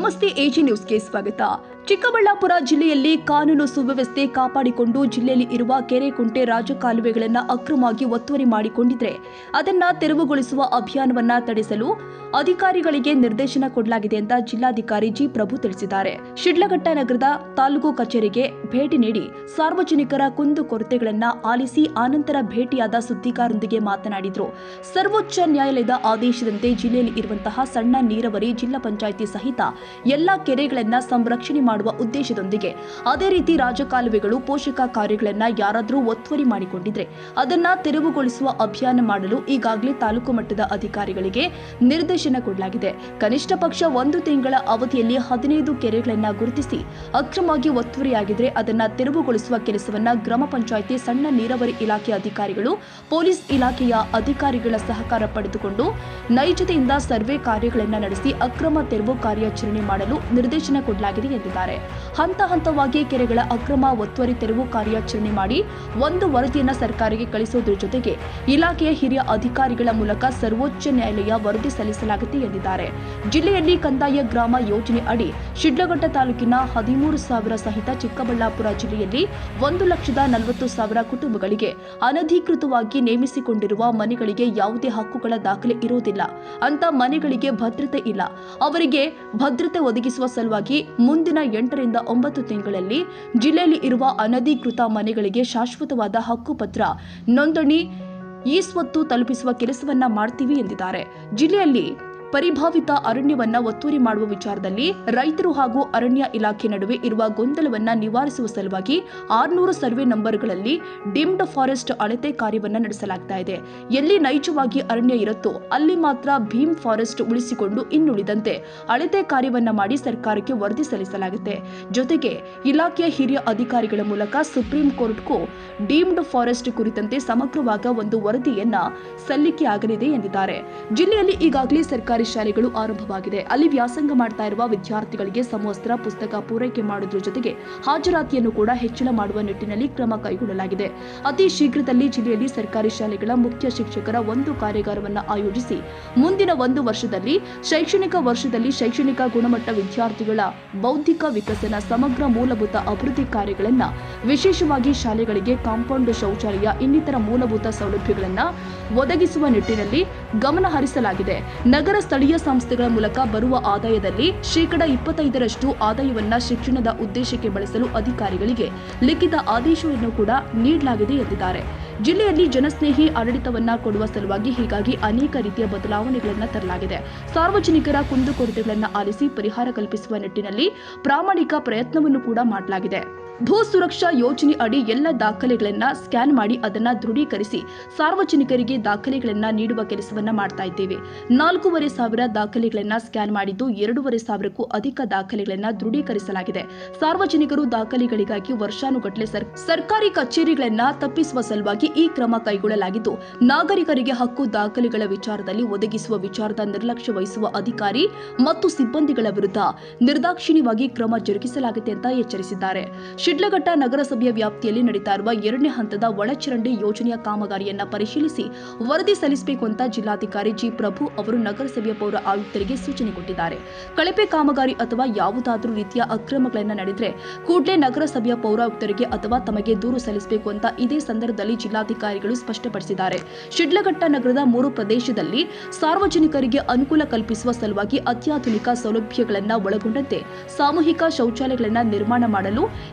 ನಮಸ್ತೆ ಎಜಿ ನ್ಯೂಸ್ಗೆ ಸ್ವಾಗತ. ಚಿಕ್ಕಬಳ್ಳಾಪುರ ಜಿಲ್ಲೆಯಲ್ಲಿ ಕಾನೂನು ಸುವ್ಯವಸ್ಥೆ ಕಾಪಾಡಿಕೊಂಡು ಜಿಲ್ಲೆಯಲ್ಲಿ ಇರುವ ಕೆರೆ ಕುಂಟೆ ರಾಜಕಾಲುವೆಗಳನ್ನು ಅಕ್ರಮವಾಗಿ ಒತ್ತುವರಿ ಮಾಡಿಕೊಂಡಿದ್ರೆ ಅದನ್ನ ತೆರವುಗೊಳಿಸುವ ಅಭಿಯಾನವನ್ನ ತಡೆಸಲು ಅಧಿಕಾರಿಗಳಿಗೆ ನಿರ್ದೇಶನ ಕೊಡಲಾಗಿದೆ ಅಂತ ಜಿಲ್ಲಾಧಿಕಾರಿ ಜಿ ಪ್ರಭು ತಿಳಿಸಿದ್ದಾರೆ. ಶಿಡ್ಲಘಟ್ಟ ನಗರದ ತಾಲೂಕು ಕಚೇರಿಗೆ ಭೇಟಿ ನೀಡಿ ಸಾರ್ವಜನಿಕರ ಕುಂದುಕೊರತೆಗಳನ್ನು ಆಲಿಸಿ ಆನಂತರ ಭೇಟಿಯಾದ ಸುದ್ದಿಗಾರರೊಂದಿಗೆ ಮಾತನಾಡಿದರು. ಸರ್ವೋಚ್ಚ ನ್ಯಾಯಾಲಯದ ಆದೇಶದಂತೆ ಜಿಲ್ಲೆಯಲ್ಲಿ ಇರುವಂತಹ ಸಣ್ಣ ನೀರಾವರಿ ಜಿಲ್ಲಾ ಪಂಚಾಯಿತಿ ಸಹಿತ ಎಲ್ಲಾ ಕೆರೆಗಳನ್ನು ಸಂರಕ್ಷಣೆ ಮಾಡುವ ಉದ್ದೇಶದೊಂದಿಗೆ ಅದೇ ರೀತಿ ರಾಜಕಾಲುವೆಗಳು ಪೋಷಕ ಕಾರ್ಯಗಳನ್ನು ಯಾರಾದರೂ ಒತ್ತುವರಿ ಮಾಡಿಕೊಂಡಿದ್ರೆ ಅದನ್ನ ತೆರವುಗೊಳಿಸುವ ಅಭಿಯಾನ ಮಾಡಲು ಈಗಾಗಲೇ ತಾಲೂಕು ಮಟ್ಟದ ಅಧಿಕಾರಿಗಳಿಗೆ ನಿರ್ದೇಶನ ಕೊಡಲಾಗಿದೆ. ಕನಿಷ್ಠ ಪಕ್ಷ 1 ತಿಂಗಳ ಅವಧಿಯಲ್ಲಿ 15 ಕೆರೆಗಳನ್ನು ಗುರುತಿಸಿ ಅಕ್ರಮವಾಗಿ ಒತ್ತುವರಿಯಾಗಿದ್ರೆ ಅದನ್ನ ತೆರವುಗೊಳಿಸುವ ಕೆಲಸವನ್ನ ಗ್ರಾಮ ಪಂಚಾಯಿತಿ ಸಣ್ಣ ನೀರಾವರಿ ಇಲಾಖೆ ಅಧಿಕಾರಿಗಳು ಪೊಲೀಸ್ ಇಲಾಖೆಯ ಅಧಿಕಾರಿಗಳ ಸಹಕಾರ ಪಡೆದುಕೊಂಡು ನೈಜತೆಯಿಂದ ಸರ್ವೆ ಕಾರ್ಯಗಳನ್ನು ನಡೆಸಿ ಅಕ್ರಮ ತೆರವು ಕಾರ್ಯಾಚರಣೆ ಮಾಡಲು ನಿರ್ದೇಶನ ಕೊಡಲಾಗಿದೆ ಎಂದಿದ್ದಾರೆ. ಹಂತ ಹಂತವಾಗಿ ಕೆರೆಗಳ ಅಕ್ರಮ ಒತ್ತುವರಿ ತೆರವು ಕಾರ್ಯಾಚರಣೆ ಮಾಡಿ ಒಂದು ವರದಿಯನ್ನು ಸರ್ಕಾರಕ್ಕೆ ಕಳಿಸುವುದರ ಜೊತೆಗೆ ಇಲಾಖೆಯ ಹಿರಿಯ ಅಧಿಕಾರಿಗಳ ಮೂಲಕ ಸರ್ವೋಚ್ಚ ನ್ಯಾಯಾಲಯ ವರದಿ ಸಲ್ಲಿಸಲಾಗಿದೆ ಎಂದಿದ್ದಾರೆ. ಜಿಲ್ಲೆಯಲ್ಲಿ ಕಂದಾಯ ಗ್ರಾಮ ಯೋಜನೆ ಅಡಿ ಶಿಡ್ಲಘಟ್ಟ ತಾಲೂಕಿನ 13,000 ಸಹಿತ ಚಿಕ್ಕಬಳ್ಳಾಪುರ ಜಿಲ್ಲೆಯಲ್ಲಿ 1,40,000 ಕುಟುಂಬಗಳಿಗೆ ಅನಧಿಕೃತವಾಗಿ ನೇಮಿಸಿಕೊಂಡಿರುವ ಮನೆಗಳಿಗೆ ಯಾವುದೇ ಹಕ್ಕುಗಳ ದಾಖಲೆ ಇರುವುದಿಲ್ಲ ಅಂತ ಮನೆಗಳಿಗೆ ಭದ್ರತೆ ಇಲ್ಲ. ಅವರಿಗೆ ಭದ್ರತೆ ಒದಗಿಸುವ ಸಲುವಾಗಿ ಮುಂದಿನ 8 ರಿಂದ 9 ತಿಂಗಳಲ್ಲಿ ಜಿಲ್ಲೆಯಲ್ಲಿ ಇರುವ ಅನಧಿಕೃತ ಮನೆಗಳಿಗೆ ಶಾಶ್ವತವಾದ ಹಕ್ಕುಪತ್ರ ನೋಂದಣಿ ಸ್ವತ್ತು ತಲುಪಿಸುವ ಕೆಲಸವನ್ನ ಮಾಡ್ತೀವಿ ಎಂದಿದ್ದಾರೆ. ಜಿಲ್ಲೆಯಲ್ಲಿ ಪರಿಭಾವಿತ ಅರಣ್ಯವನ್ನ ಒತ್ತುವರಿ ಮಾಡುವ ವಿಚಾರದಲ್ಲಿ ರೈತರು ಹಾಗೂ ಅರಣ್ಯ ಇಲಾಖೆ ನಡುವೆ ಇರುವ ಗೊಂದಲವನ್ನ ನಿವಾರಿಸುವ ಸಲುವಾಗಿ 600 ಸರ್ವೆ ನಂಬರ್ಗಳಲ್ಲಿ ಡಿಮ್ಡ್ ಫಾರೆಸ್ಟ್ ಅಳತೆ ಕಾರ್ಯವನ್ನ ನಡೆಸಲಾಗ್ತಾ ಇದೆ. ಎಲ್ಲಿ ನೈಜವಾಗಿ ಅರಣ್ಯ ಇರುತ್ತೋ ಅಲ್ಲಿ ಮಾತ್ರ ಭೀಮ್ ಫಾರೆಸ್ಟ್ ಉಳಿಸಿಕೊಂಡು ಇನ್ನುಳಿದಂತೆ ಅಳತೆ ಕಾರ್ಯವನ್ನ ಮಾಡಿ ಸರ್ಕಾರಕ್ಕೆ ವರದಿ ಸಲ್ಲಿಸಲಾಗುತ್ತೆ. ಜೊತೆಗೆ ಇಲಾಖೆಯ ಹಿರಿಯ ಅಧಿಕಾರಿಗಳ ಮೂಲಕ ಸುಪ್ರೀಂ ಕೋರ್ಟ್ಗೂ ಡೀಮ್ಡ್ ಫಾರೆಸ್ಟ್ ಕುರಿತಂತೆ ಸಮಗ್ರವಾದ ಒಂದು ವರದಿಯನ್ನ ಸಲ್ಲಿಕೆಯಾಗಲಿದೆ ಎಂದಿದ್ದಾರೆ. ಜಿಲ್ಲೆಯಲ್ಲಿ ಈಗಾಗಲೇ ಸರ್ಕಾರಿ ಶಾಲೆಗಳು ಆರಂಭವಾಗಿದೆ. ಅಲ್ಲಿ ವ್ಯಾಸಂಗ ಮಾಡ್ತಾ ಇರುವ ವಿದ್ಯಾರ್ಥಿಗಳಿಗೆ ಸಮವಸ್ತ್ರ ಪುಸ್ತಕ ಪೂರೈಕೆ ಮಾಡುವುದರ ಜೊತೆಗೆ ಹಾಜರಾತಿಯನ್ನು ಕೂಡ ಹೆಚ್ಚಳ ಮಾಡುವ ನಿಟ್ಟಿನಲ್ಲಿ ಕ್ರಮ ಕೈಗೊಳ್ಳಲಾಗಿದೆ. ಅತಿ ಶೀಘ್ರದಲ್ಲಿ ಜಿಲ್ಲೆಯಲ್ಲಿ ಸರ್ಕಾರಿ ಶಾಲೆಗಳ ಮುಖ್ಯ ಶಿಕ್ಷಕರ ಒಂದು ಕಾರ್ಯಾಗಾರವನ್ನು ಆಯೋಜಿಸಿ ಮುಂದಿನ 1 ವರ್ಷದಲ್ಲಿ ಶೈಕ್ಷಣಿಕ ಗುಣಮಟ್ಟ ವಿದ್ಯಾರ್ಥಿಗಳ ಬೌದ್ಧಿಕ ವಿಕಸನ ಸಮಗ್ರ ಮೂಲಭೂತ ಅಭಿವೃದ್ಧಿ ಕಾರ್ಯಗಳನ್ನು ವಿಶೇಷವಾಗಿ ಶಾಲೆಗಳಿಗೆ ಕಾಂಪೌಂಡ್ ಶೌಚಾಲಯ ಇನ್ನಿತರ ಮೂಲಭೂತ ಸೌಲಭ್ಯಗಳನ್ನು ಒದಗಿಸುವ ನಿಟ್ಟಿನಲ್ಲಿ ಗಮನ ಹರಿಸಲಾಗಿದೆ. ನಗರ ಸ್ಥಳೀಯ ಸಂಸ್ಥೆಗಳ ಮೂಲಕ ಬರುವ ಆದಾಯದಲ್ಲಿ 25% ಆದಾಯವನ್ನ ಶಿಕ್ಷಣದ ಉದ್ದೇಶಕ್ಕೆ ಬಳಸಲು ಅಧಿಕಾರಿಗಳಿಗೆ ಲಿಖಿತ ಆದೇಶವನ್ನು ಕೂಡ ನೀಡಲಾಗಿದೆ ಎಂದಿದ್ದಾರೆ. ಜಿಲ್ಲೆಯಲ್ಲಿ ಜನಸ್ನೇಹಿ ಆಡಳಿತವನ್ನ ಕೊಡುವ ಸಲುವಾಗಿ ಹೀಗಾಗಿ ಅನೇಕ ರೀತಿಯ ಬದಲಾವಣೆಗಳನ್ನು ತರಲಾಗಿದೆ. ಸಾರ್ವಜನಿಕರ ಕುಂದುಕೊರತೆಗಳನ್ನು ಆಲಿಸಿ ಪರಿಹಾರ ಕಲ್ಪಿಸುವ ನಿಟ್ಟಿನಲ್ಲಿ ಪ್ರಾಮಾಣಿಕ ಪ್ರಯತ್ನವನ್ನು ಕೂಡ ಮಾಡಲಾಗಿದೆ. ಭೂ ಸುರಕ್ಷಾ ಯೋಜನೆ ಅಡಿ ಎಲ್ಲ ದಾಖಲೆಗಳನ್ನ ಸ್ಕ್ಯಾನ್ ಮಾಡಿ ಅದನ್ನ ದೃಢೀಕರಿಸಿ ಸಾರ್ವಜನಿಕರಿಗೆ ದಾಖಲೆಗಳನ್ನ ನೀಡುವ ಕೆಲಸವನ್ನ ಮಾಡ್ತಾ ಇದ್ದೇವೆ. 4,500 ದಾಖಲೆಗಳನ್ನ ಸ್ಕ್ಯಾನ್ ಮಾಡಿದ್ದು 2,500ಕ್ಕೂ ಅಧಿಕ ದಾಖಲೆಗಳನ್ನ ದೃಢೀಕರಿಸಲಾಗಿದೆ. ಸಾರ್ವಜನಿಕರು ದಾಖಲೆಗಳಿಗಾಗಿ ವರ್ಷಾನುಗಟ್ಟಲೆ ಸರ್ಕಾರಿ ಕಚೇರಿಗಳನ್ನ ತಪ್ಪಿಸುವ ಸಲುವಾಗಿ ಈ ಕ್ರಮ ಕೈಗೊಳ್ಳಲಾಗಿದ್ದು, ನಾಗರಿಕರಿಗೆ ಹಕ್ಕು ದಾಖಲೆಗಳ ವಿಚಾರದಲ್ಲಿ ಒದಗಿಸುವ ವಿಚಾರದ ನಿರ್ಲಕ್ಷ್ಯ ವಹಿಸುವ ಅಧಿಕಾರಿ ಮತ್ತು ಸಿಬ್ಬಂದಿಗಳ ವಿರುದ್ಧ ನಿರ್ದಾಕ್ಷಿಣ್ಯವಾಗಿ ಕ್ರಮ ಜರುಗಿಸಲಾಗಿದೆ ಅಂತ ಎಚ್ಚರಿಸಿದ್ದಾರೆ. ಶಿಡ್ಲಘಟ್ಟ ನಗರಸಭೆಯ ವ್ಯಾಪ್ತಿಯಲ್ಲಿ ನಡೀತಾ ಇರುವ 2ನೇ ಹಂತದ ಒಳಚರಂಡಿ ಯೋಜನೆಯ ಕಾಮಗಾರಿಯನ್ನ ಪರಿಶೀಲಿಸಿ ವರದಿ ಸಲ್ಲಿಸಬೇಕು ಅಂತ ಜಿಲ್ಲಾಧಿಕಾರಿ ಜಿ ಪ್ರಭು ಅವರು ನಗರಸಭೆಯ ಪೌರ ಆಯುಕ್ತರಿಗೆ ಸೂಚನೆ ಕೊಟ್ಟಿದ್ದಾರೆ. ಕಳಪೆ ಕಾಮಗಾರಿ ಅಥವಾ ಯಾವುದಾದರೂ ರೀತಿಯ ಅಕ್ರಮಗಳನ್ನು ನಡೆದರೆ ಕೂಡಲೇ ನಗರಸಭೆಯ ಪೌರಾಯುಕ್ತರಿಗೆ ಅಥವಾ ತಮಗೆ ದೂರು ಸಲ್ಲಿಸಬೇಕು ಅಂತ ಇದೇ ಸಂದರ್ಭದಲ್ಲಿ ಜಿಲ್ಲಾಧಿಕಾರಿಗಳು ಸ್ಪಷ್ಟಪಡಿಸಿದ್ದಾರೆ. ಶಿಡ್ಲಘಟ್ಟ ನಗರದ 3 ಪ್ರದೇಶದಲ್ಲಿ ಸಾರ್ವಜನಿಕರಿಗೆ ಅನುಕೂಲ ಕಲ್ಪಿಸುವ ಸಲುವಾಗಿ ಅತ್ಯಾಧುನಿಕ ಸೌಲಭ್ಯಗಳನ್ನು ಒಳಗೊಂಡಂತೆ ಸಾಮೂಹಿಕ ಶೌಚಾಲಯಗಳನ್ನು ನಿರ್ಮಾಣ ಮಾಡಲು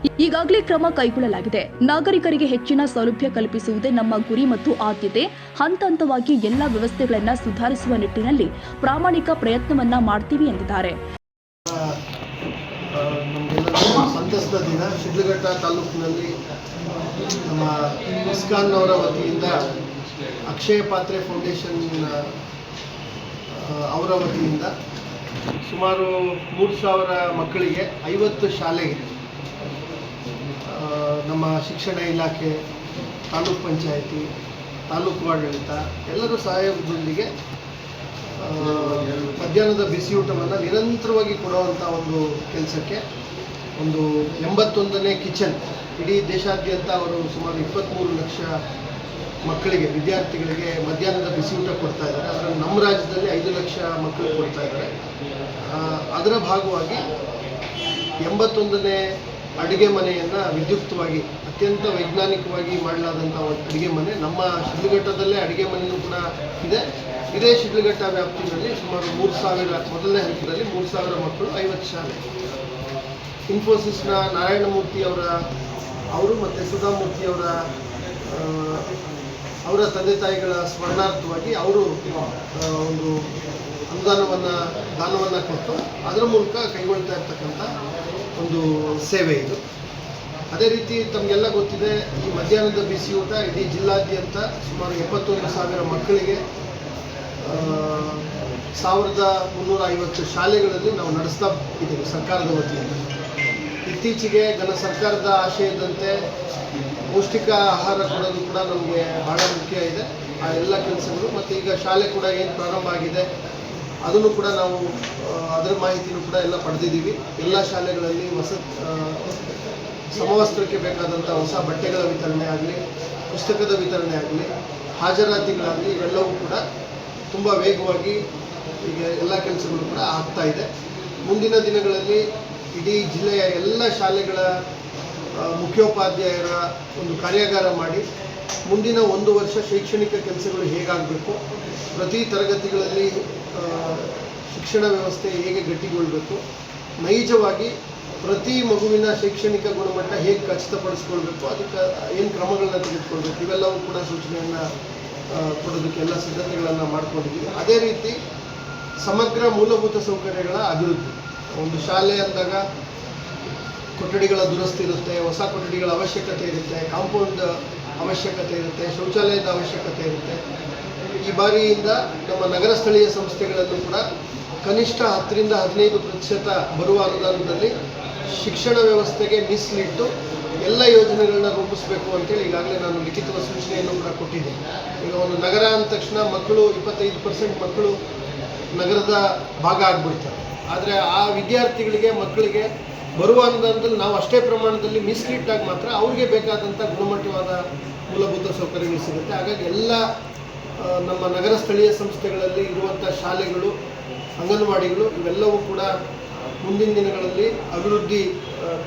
ಈಗಾಗಲೇ ಕ್ರಮ ಕೈಗೊಳ್ಳಲಾಗಿದೆ. ನಾಗರಿಕರಿಗೆ ಹೆಚ್ಚಿನ ಸೌಲಭ್ಯ ಕಲ್ಪಿಸುವುದೇ ನಮ್ಮ ಗುರಿ ಮತ್ತು ಆದ್ಯತೆ. ಹಂತ ಹಂತವಾಗಿ ಎಲ್ಲ ವ್ಯವಸ್ಥೆಗಳನ್ನು ಸುಧಾರಿಸುವ ನಿಟ್ಟಿನಲ್ಲಿ ಪ್ರಾಮಾಣಿಕ ಪ್ರಯತ್ನವನ್ನ ಮಾಡ್ತೀವಿ ಎಂದಿದ್ದಾರೆ. ಸಂತಸದ ದಿನ ಶಿಡ್ಲಘಟ್ಟ ತಾಲೂಕಿನಲ್ಲಿ ನಮ್ಮ ಇಸ್ಕಾನ್ ಅವರ ವತಿಯಿಂದ ಅಕ್ಷಯ ಪಾತ್ರೆ ಫೌಂಡೇಶನ್ ಅವರ ವತಿಯಿಂದ ಸುಮಾರು 3,000 ಮಕ್ಕಳಿಗೆ 50 ಶಾಲೆಗೆ ನಮ್ಮ ಶಿಕ್ಷಣ ಇಲಾಖೆ, ತಾಲೂಕು ಪಂಚಾಯಿತಿ, ತಾಲೂಕು ಆಡಳಿತ ಎಲ್ಲರೂ ಸಹಯೋಗದೊಂದಿಗೆ ಮಧ್ಯಾಹ್ನದ ಬಿಸಿಯೂಟವನ್ನು ನಿರಂತರವಾಗಿ ಕೊಡುವಂಥ ಒಂದು ಕೆಲಸಕ್ಕೆ ಒಂದು 81ನೇ ಕಿಚನ್ ಇಡೀ ದೇಶಾದ್ಯಂತ ಅವರು ಸುಮಾರು 23 ಲಕ್ಷ ಮಕ್ಕಳಿಗೆ ವಿದ್ಯಾರ್ಥಿಗಳಿಗೆ ಮಧ್ಯಾಹ್ನದ ಬಿಸಿಯೂಟ ಕೊಡ್ತಾ ಇದ್ದಾರೆ. ಅದರಲ್ಲಿ ನಮ್ಮ ರಾಜ್ಯದಲ್ಲಿ 5 ಲಕ್ಷ ಮಕ್ಕಳು ಕೊಡ್ತಾ ಇದ್ದಾರೆ. ಅದರ ಭಾಗವಾಗಿ 81ನೇ ಅಡುಗೆ ಮನೆಯನ್ನು ವಿದ್ಯುಕ್ತವಾಗಿ ಅತ್ಯಂತ ವೈಜ್ಞಾನಿಕವಾಗಿ ಮಾಡಲಾದಂಥ ಒಂದು ಅಡುಗೆ ಮನೆ ನಮ್ಮ ಶಿಡ್ಲಘಟ್ಟದಲ್ಲೇ ಅಡುಗೆ ಮನೆಯೂ ಕೂಡ ಇದೆ. ಇದೇ ಶಿಡ್ಲಘಟ್ಟ ವ್ಯಾಪ್ತಿಯಲ್ಲಿ ಸುಮಾರು 3,000 ಮೊದಲನೇ ಹಂತದಲ್ಲಿ 3,000 ಮಕ್ಕಳು 50 ಶಾಲೆ. ಇನ್ಫೋಸಿಸ್ನ ನಾರಾಯಣಮೂರ್ತಿ ಅವರು ಮತ್ತು ಸುಧಾಮೂರ್ತಿ ಅವರ ತಂದೆ ತಾಯಿಗಳ ಸ್ಮರಣಾರ್ಥವಾಗಿ ಅವರು ಒಂದು ದಾನವನ್ನು ಕೊಟ್ಟು ಅದರ ಮೂಲಕ ಕೈಗೊಳ್ತಾ ಇರ್ತಕ್ಕಂಥ ಒಂದು ಸೇವೆ ಇದು. ಅದೇ ರೀತಿ ತಮಗೆಲ್ಲ ಗೊತ್ತಿದೆ, ಈ ಮಧ್ಯಾಹ್ನದ ಬಿಸಿ ಊಟ ಇಡೀ ಜಿಲ್ಲಾದ್ಯಂತ ಸುಮಾರು 71,000 ಮಕ್ಕಳಿಗೆ 1,350 ಶಾಲೆಗಳಲ್ಲಿ ನಾವು ನಡೆಸ್ತಾ ಇದ್ದೀವಿ ಸರ್ಕಾರದ ವತಿಯಿಂದ. ಇತ್ತೀಚೆಗೆ ಸರ್ಕಾರದ ಆಶಯದಂತೆ ಪೌಷ್ಟಿಕ ಆಹಾರ ಕೊಡೋದು ಕೂಡ ನಮಗೆ ಬಹಳ ಮುಖ್ಯ ಇದೆ. ಆ ಎಲ್ಲ ಕೆಲಸಗಳು ಮತ್ತು ಈಗ ಶಾಲೆ ಕೂಡ ಏನು ಪ್ರಾರಂಭ ಆಗಿದೆ ಅದನ್ನು ಕೂಡ ನಾವು ಅದರ ಮಾಹಿತಿನೂ ಕೂಡ ಎಲ್ಲ ಪಡೆದಿದ್ದೀವಿ. ಎಲ್ಲ ಶಾಲೆಗಳಲ್ಲಿ ಸಮವಸ್ತ್ರಕ್ಕೆ ಬೇಕಾದಂಥ ಹೊಸ ಬಟ್ಟೆಗಳ ವಿತರಣೆ ಆಗಲಿ, ಪುಸ್ತಕದ ವಿತರಣೆ ಆಗಲಿ, ಹಾಜರಾತಿಗಳಾಗಲಿ, ಇವೆಲ್ಲವೂ ಕೂಡ ತುಂಬ ವೇಗವಾಗಿ ಈಗ ಎಲ್ಲ ಕೆಲಸಗಳು ಕೂಡ ಆಗ್ತಾ ಇದೆ. ಮುಂದಿನ ದಿನಗಳಲ್ಲಿ ಇಡೀ ಜಿಲ್ಲೆಯ ಎಲ್ಲ ಶಾಲೆಗಳ ಮುಖ್ಯೋಪಾಧ್ಯಾಯರ ಒಂದು ಕಾರ್ಯಾಗಾರ ಮಾಡಿ ಮುಂದಿನ 1 ವರ್ಷ ಶೈಕ್ಷಣಿಕ ಕೆಲಸಗಳು ಹೇಗಾಗಬೇಕು, ಪ್ರತಿ ತರಗತಿಗಳಲ್ಲಿ ಶಿಕ್ಷಣ ವ್ಯವಸ್ಥೆ ಹೇಗೆ ಗಟ್ಟಿಗೊಳ್ಳಬೇಕು, ನೈಜವಾಗಿ ಪ್ರತಿ ಮಗುವಿನ ಶೈಕ್ಷಣಿಕ ಗುಣಮಟ್ಟ ಹೇಗೆ ಖಚಿತಪಡಿಸ್ಕೊಳ್ಬೇಕು, ಅದಕ್ಕೆ ಏನು ಕ್ರಮಗಳನ್ನ ತೆಗೆದುಕೊಳ್ಬೇಕು, ಇವೆಲ್ಲವೂ ಕೂಡ ಸೂಚನೆಯನ್ನು ಕೊಡೋದಕ್ಕೆ ಎಲ್ಲ ಸಿದ್ಧತೆಗಳನ್ನು ಮಾಡ್ಕೊಂಡಿದ್ದೀವಿ. ಅದೇ ರೀತಿ ಸಮಗ್ರ ಮೂಲಭೂತ ಸೌಕರ್ಯಗಳ ಅಭಿವೃದ್ಧಿ. ಒಂದು ಶಾಲೆ ಅಂದಾಗ ಕೊಠಡಿಗಳ ದುರಸ್ತಿ ಇರುತ್ತೆ, ಹೊಸ ಕೊಠಡಿಗಳ ಅವಶ್ಯಕತೆ ಇರುತ್ತೆ, ಕಾಂಪೌಂಡ್ ಅವಶ್ಯಕತೆ ಇರುತ್ತೆ, ಶೌಚಾಲಯದ ಅವಶ್ಯಕತೆ ಇರುತ್ತೆ. ಈ ಬಾರಿಯಿಂದ ನಮ್ಮ ನಗರ ಸ್ಥಳೀಯ ಸಂಸ್ಥೆಗಳಲ್ಲೂ ಕೂಡ ಕನಿಷ್ಠ 10ರಿಂದ 15% ಬರುವ ಅನುದಾನದಲ್ಲಿ ಶಿಕ್ಷಣ ವ್ಯವಸ್ಥೆಗೆ ಮೀಸಲಿಟ್ಟು ಎಲ್ಲ ಯೋಜನೆಗಳನ್ನ ರೂಪಿಸಬೇಕು ಅಂತೇಳಿ ಈಗಾಗಲೇ ನಾನು ಲಿಖಿತ ಸೂಚನೆಯನ್ನು ಕೂಡ ಕೊಟ್ಟಿದ್ದೀನಿ. ಈಗ ಒಂದು ನಗರ ಅಂದ ತಕ್ಷಣ ಮಕ್ಕಳು 25% ಮಕ್ಕಳು ನಗರದ ಭಾಗ ಆಗಿಬಿಡ್ತಾರೆ. ಆದರೆ ಆ ವಿದ್ಯಾರ್ಥಿಗಳಿಗೆ ಮಕ್ಕಳಿಗೆ ಬರುವ ಅನುದಾನದಲ್ಲಿ ನಾವು ಅಷ್ಟೇ ಪ್ರಮಾಣದಲ್ಲಿ ಮೀಸಲಿಟ್ಟಾಗ ಮಾತ್ರ ಅವ್ರಿಗೆ ಬೇಕಾದಂಥ ಗುಣಮಟ್ಟವಾದ ಮೂಲಭೂತ ಸೌಕರ್ಯಗಳು ಸಿಗುತ್ತೆ. ಹಾಗಾಗಿ ಎಲ್ಲ ನಮ್ಮ ನಗರ ಸ್ಥಳೀಯ ಸಂಸ್ಥೆಗಳಲ್ಲಿ ಇರುವಂಥ ಶಾಲೆಗಳು, ಅಂಗನವಾಡಿಗಳು ಇವೆಲ್ಲವೂ ಕೂಡ ಮುಂದಿನ ದಿನಗಳಲ್ಲಿ ಅಭಿವೃದ್ಧಿ